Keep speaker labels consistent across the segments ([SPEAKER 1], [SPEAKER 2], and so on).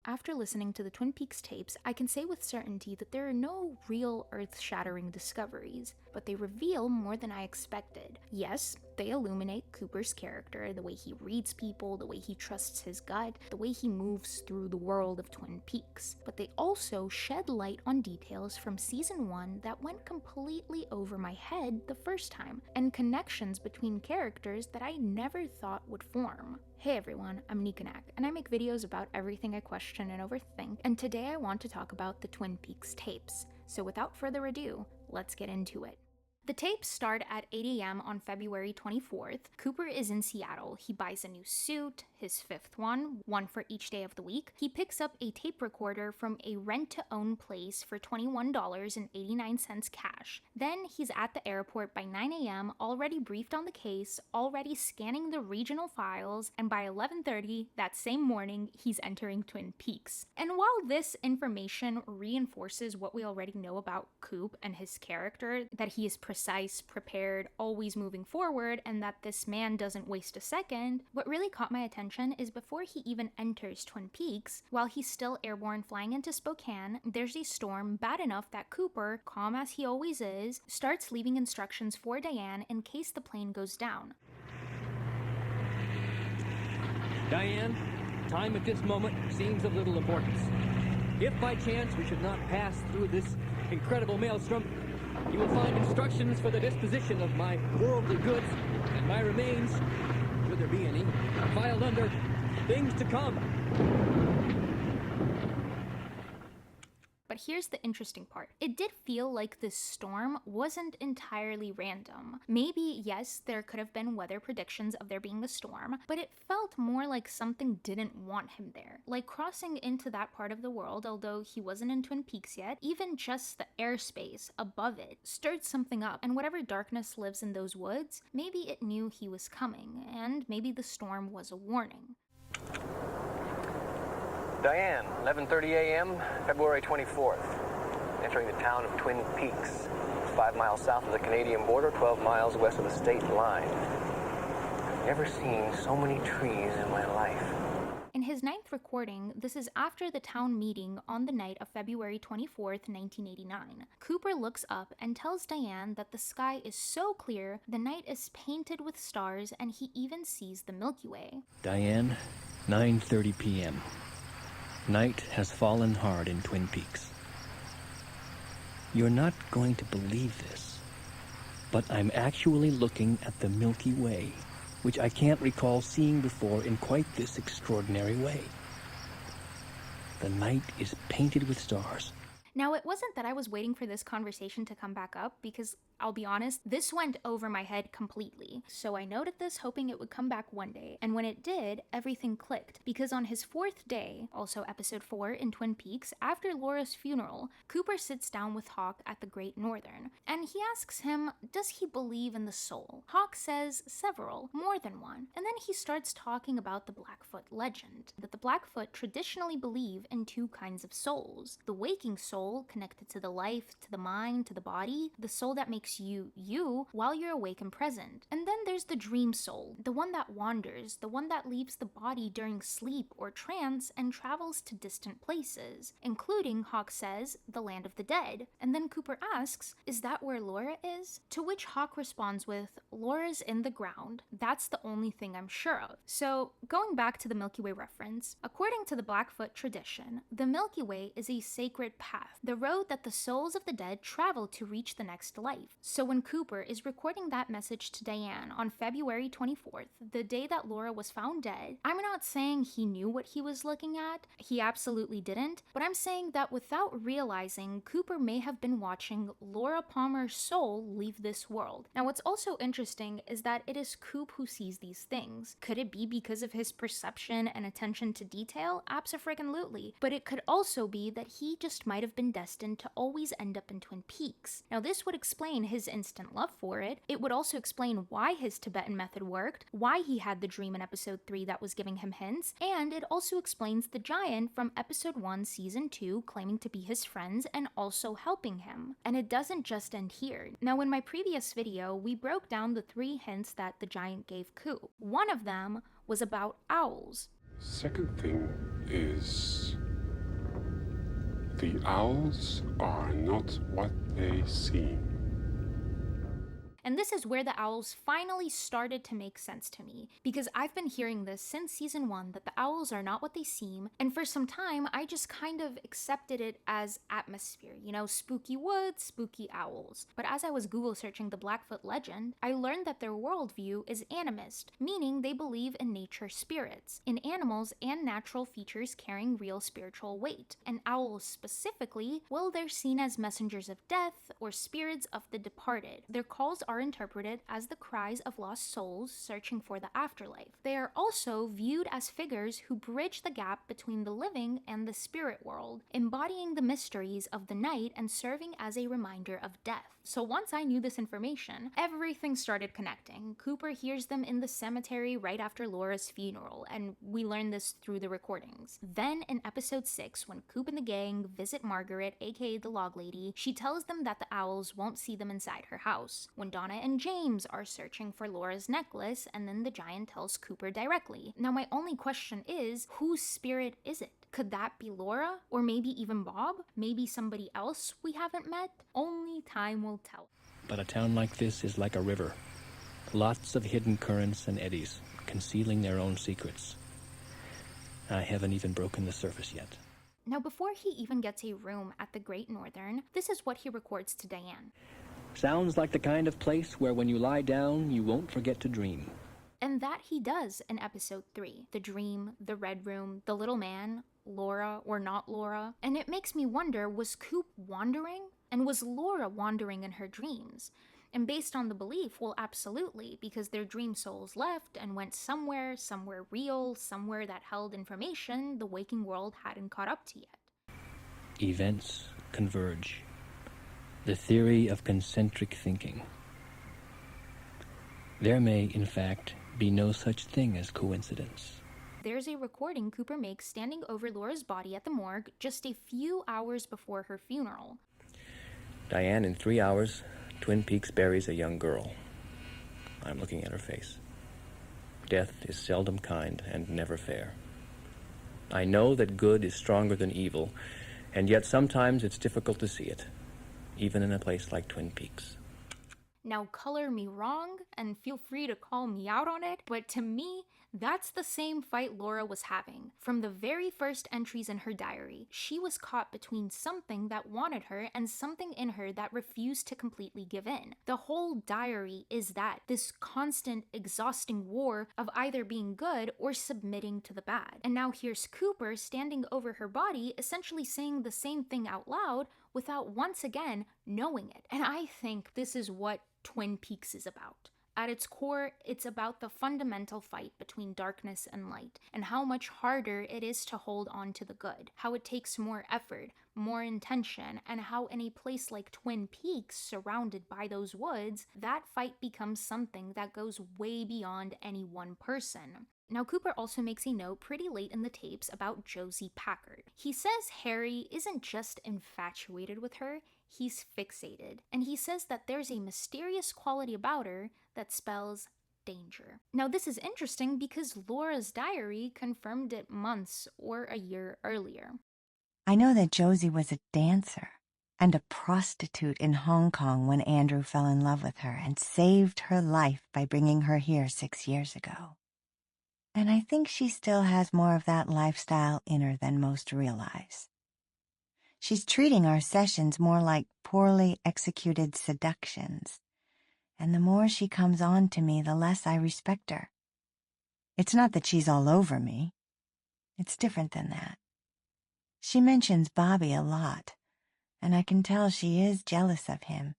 [SPEAKER 1] after listening to the Twin Peaks tapes, I can say with certainty that there are no real earth-shattering discoveries, but they reveal more than I expected. Yes, they illuminate Cooper's character, the way he reads people, the way he trusts his gut, the way he moves through the world of Twin Peaks. But they also shed light on details from season 1 that went completely over my head the first time, and connections between characters that I never thought would form. Hey everyone, I'm Nikanak, and I make videos about everything I question and overthink, and today I want to talk about the Twin Peaks tapes. So without further ado, let's get into it. The tapes start at 8 a.m. on February 24th. Cooper is in Seattle. He buys a new suit, his fifth one for each day of the week. He picks up a tape recorder from a rent-to-own place for $21.89 cash. Then he's at the airport by 9 a.m., already briefed on the case, already scanning the regional files, and by 11:30 that same morning, he's entering Twin Peaks. And while this information reinforces what we already know about Coop and his character, that he is precise, prepared, always moving forward, and that this man doesn't waste a second, what really caught my attention is before he even enters Twin Peaks, while he's still airborne flying into Spokane, there's a storm bad enough that Cooper, calm as he always is, starts leaving instructions for Diane in case the plane goes down.
[SPEAKER 2] Diane, time at this moment seems of little importance. If by chance we should not pass through this incredible maelstrom, you will find instructions for the disposition of my worldly goods and my remains, should there be any, filed under things to come.
[SPEAKER 1] But here's the interesting part. It did feel like this storm wasn't entirely random. Maybe, yes, there could have been weather predictions of there being a storm, but it felt more like something didn't want him there. Like crossing into that part of the world, although he wasn't in Twin Peaks yet, even just the airspace above it stirred something up, and whatever darkness lives in those woods, maybe it knew he was coming, and maybe the storm was a warning.
[SPEAKER 3] Diane, 11:30 a.m., February 24th. Entering the town of Twin Peaks, 5 miles south of the Canadian border, 12 miles west of the state line. I've never seen so many trees in my life.
[SPEAKER 1] In his 9th recording, this is after the town meeting on the night of February 24th, 1989. Cooper looks up and tells Diane that the sky is so clear, the night is painted with stars, and he even sees the Milky Way.
[SPEAKER 2] Diane, 9:30 p.m. Night has fallen hard in Twin Peaks. You're not going to believe this, but I'm actually looking at the Milky Way, which I can't recall seeing before in quite this extraordinary way. The night is painted with stars.
[SPEAKER 1] Now, it wasn't that I was waiting for this conversation to come back up, because I'll be honest, this went over my head completely. So I noted this hoping it would come back one day, and when it did, everything clicked. Because on his 4th day, also episode 4 in Twin Peaks, after Laura's funeral, Cooper sits down with Hawk at the Great Northern, and he asks him, does he believe in the soul? Hawk says several, more than one, and then he starts talking about the Blackfoot legend, that the Blackfoot traditionally believe in 2 kinds of souls. The waking soul, connected to the life, to the mind, to the body, the soul that makes you while you're awake and present. And then there's the dream soul, the one that wanders, the one that leaves the body during sleep or trance and travels to distant places, including, Hawk says, the land of the dead. And then Cooper asks, is that where Laura is? To which Hawk responds with, Laura's in the ground. That's the only thing I'm sure of. So, going back to the Milky Way reference, according to the Blackfoot tradition, the Milky Way is a sacred path, the road that the souls of the dead travel to reach the next life. So when Cooper is recording that message to Diane on February 24th, the day that Laura was found dead, I'm not saying he knew what he was looking at, he absolutely didn't, but I'm saying that without realizing, Cooper may have been watching Laura Palmer's soul leave this world. Now what's also interesting is that it is Coop who sees these things. Could it be because of his perception and attention to detail? Abso-freaking-lutely. But it could also be that he just might have been destined to always end up in Twin Peaks. Now this would explain his instant love for it. It would also explain why his Tibetan method worked, why he had the dream in episode 3 that was giving him hints, and it also explains the giant from episode 1 season 2 claiming to be his friends and also helping him. And it doesn't just end here. Now in my previous video, we broke down the 3 hints that the giant gave Coop. One of them was about owls.
[SPEAKER 4] Second thing is The owls are not what they seem.
[SPEAKER 1] And this is where the owls finally started to make sense to me, because I've been hearing this since season 1 that the owls are not what they seem, and for some time I just kind of accepted it as atmosphere, spooky woods, spooky owls. But as I was Google searching the Blackfoot legend, I learned that their worldview is animist, meaning they believe in nature spirits, in animals and natural features carrying real spiritual weight. And owls specifically, well, they're seen as messengers of death or spirits of the departed. Their calls are interpreted as the cries of lost souls searching for the afterlife. They are also viewed as figures who bridge the gap between the living and the spirit world, embodying the mysteries of the night and serving as a reminder of death. So once I knew this information, everything started connecting. Cooper hears them in the cemetery right after Laura's funeral, and we learn this through the recordings. Then in episode 6, when Coop and the gang visit Margaret, aka the log lady, she tells them that the owls won't see them inside her house. When Donna and James are searching for Laura's necklace, and then the giant tells Cooper directly. Now my only question is, whose spirit is it? Could that be Laura? Or maybe even Bob? Maybe somebody else we haven't met? Only time will tell.
[SPEAKER 2] But a town like this is like a river. Lots of hidden currents and eddies, concealing their own secrets. I haven't even broken the surface yet.
[SPEAKER 1] Now before he even gets a room at the Great Northern, this is what he records to Diane.
[SPEAKER 2] Sounds like the kind of place where when you lie down, you won't forget to dream.
[SPEAKER 1] And that he does in episode 3. The dream, the red room, the little man, Laura or not Laura. And it makes me wonder, was Coop wandering? And was Laura wandering in her dreams? And based on the belief, well, absolutely, because their dream souls left and went somewhere real, somewhere that held information the waking world hadn't caught up to yet.
[SPEAKER 2] Events converge. The theory of concentric thinking. There may, in fact, be no such thing as coincidence.
[SPEAKER 1] There's a recording Cooper makes standing over Laura's body at the morgue just a few hours before her funeral.
[SPEAKER 3] Diane, in 3 hours, Twin Peaks buries a young girl. I'm looking at her face. Death is seldom kind and never fair. I know that good is stronger than evil, and yet sometimes it's difficult to see it, even in a place like Twin Peaks.
[SPEAKER 1] Now color me wrong, and feel free to call me out on it, but to me, that's the same fight Laura was having. From the very first entries in her diary, she was caught between something that wanted her and something in her that refused to completely give in. The whole diary is that, this constant, exhausting war of either being good or submitting to the bad. And now here's Cooper standing over her body, essentially saying the same thing out loud without once again knowing it. And I think this is what Twin Peaks is about. At its core, it's about the fundamental fight between darkness and light, and how much harder it is to hold on to the good, how it takes more effort, more intention, and how in a place like Twin Peaks, surrounded by those woods, that fight becomes something that goes way beyond any one person. Now, Cooper also makes a note pretty late in the tapes about Josie Packard. He says Harry isn't just infatuated with her, he's fixated. And he says that there's a mysterious quality about her that spells danger. Now, this is interesting because Laura's diary confirmed it months or a year earlier.
[SPEAKER 5] I know that Josie was a dancer and a prostitute in Hong Kong when Andrew fell in love with her and saved her life by bringing her here 6 years ago. And I think she still has more of that lifestyle in her than most realize. She's treating our sessions more like poorly executed seductions, and the more she comes on to me, the less I respect her. It's not that she's all over me. It's different than that. She mentions Bobby a lot, and I can tell she is jealous of him.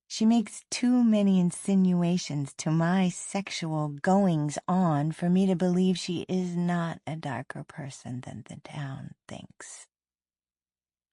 [SPEAKER 5] She makes too many insinuations to my sexual goings-on for me to believe she is not a darker person than the town thinks.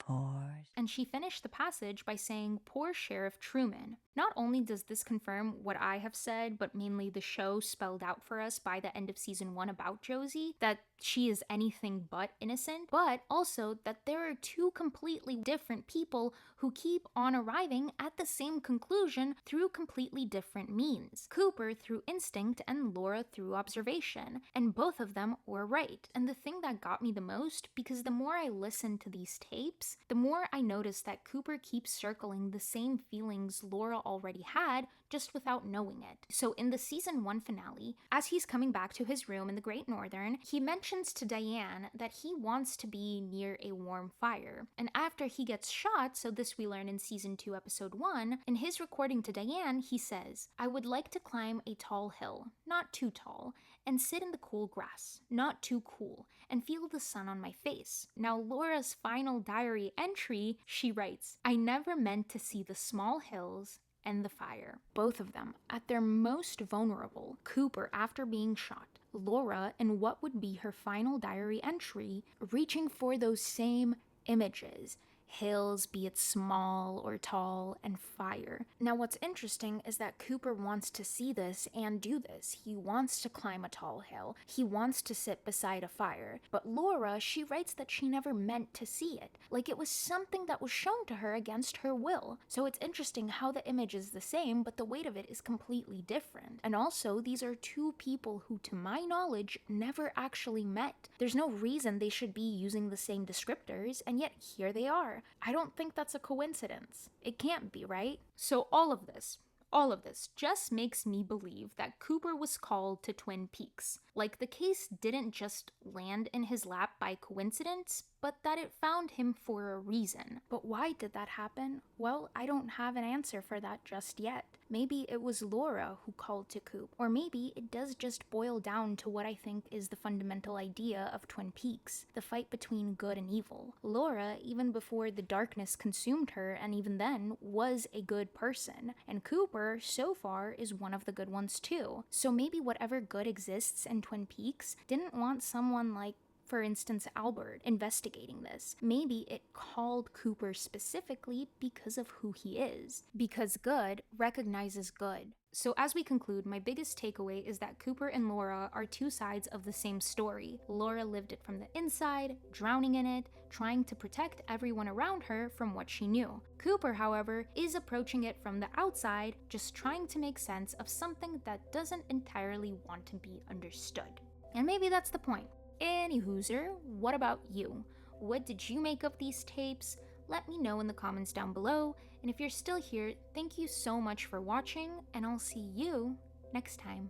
[SPEAKER 5] pours.
[SPEAKER 1] And she finished the passage by saying, "Poor Sheriff Truman." Not only does this confirm what I have said, but mainly the show spelled out for us by the end of season 1 about Josie, that she is anything but innocent, but also that there are two completely different people who keep on arriving at the same conclusion through completely different means. Cooper through instinct and Laura through observation, and both of them were right. And the thing that got me the most, because the more I listened to these tapes, the more I noticed that Cooper keeps circling the same feelings Laura already had, just without knowing it. So in the season 1 finale, as he's coming back to his room in the Great Northern, he mentions to Diane that he wants to be near a warm fire. And after he gets shot, so this we learn in season 2 episode 1, in his recording to Diane, he says, "I would like to climb a tall hill, not too tall, and sit in the cool grass, not too cool, and feel the sun on my face." Now Laura's final diary entry, she writes, "I never meant to see the small hills and the fire." Both of them at their most vulnerable. Cooper after being shot, Laura in what would be her final diary entry, reaching for those same images. Hills, be it small or tall, and fire. Now what's interesting is that Cooper wants to see this and do this. He wants to climb a tall hill. He wants to sit beside a fire. But Laura, she writes that she never meant to see it. Like it was something that was shown to her against her will. So it's interesting how the image is the same, but the weight of it is completely different. And also, these are two people who, to my knowledge, never actually met. There's no reason they should be using the same descriptors, and yet here they are. I don't think that's a coincidence. It can't be, right? So all of this just makes me believe that Cooper was called to Twin Peaks. Like the case didn't just land in his lap by coincidence, but that it found him for a reason. But why did that happen? Well, I don't have an answer for that just yet. Maybe it was Laura who called to Coop, or maybe it does just boil down to what I think is the fundamental idea of Twin Peaks, the fight between good and evil. Laura, even before the darkness consumed her, and even then, was a good person, and Cooper, so far, is one of the good ones too. So maybe whatever good exists in Twin Peaks didn't want someone like, for instance, Albert, investigating this. Maybe it called Cooper specifically because of who he is. Because good recognizes good. So as we conclude, my biggest takeaway is that Cooper and Laura are two sides of the same story. Laura lived it from the inside, drowning in it, trying to protect everyone around her from what she knew. Cooper, however, is approaching it from the outside, just trying to make sense of something that doesn't entirely want to be understood. And maybe that's the point. Anywhooser, what about you? What did you make of these tapes? Let me know in the comments down below, and if you're still here, thank you so much for watching, and I'll see you next time.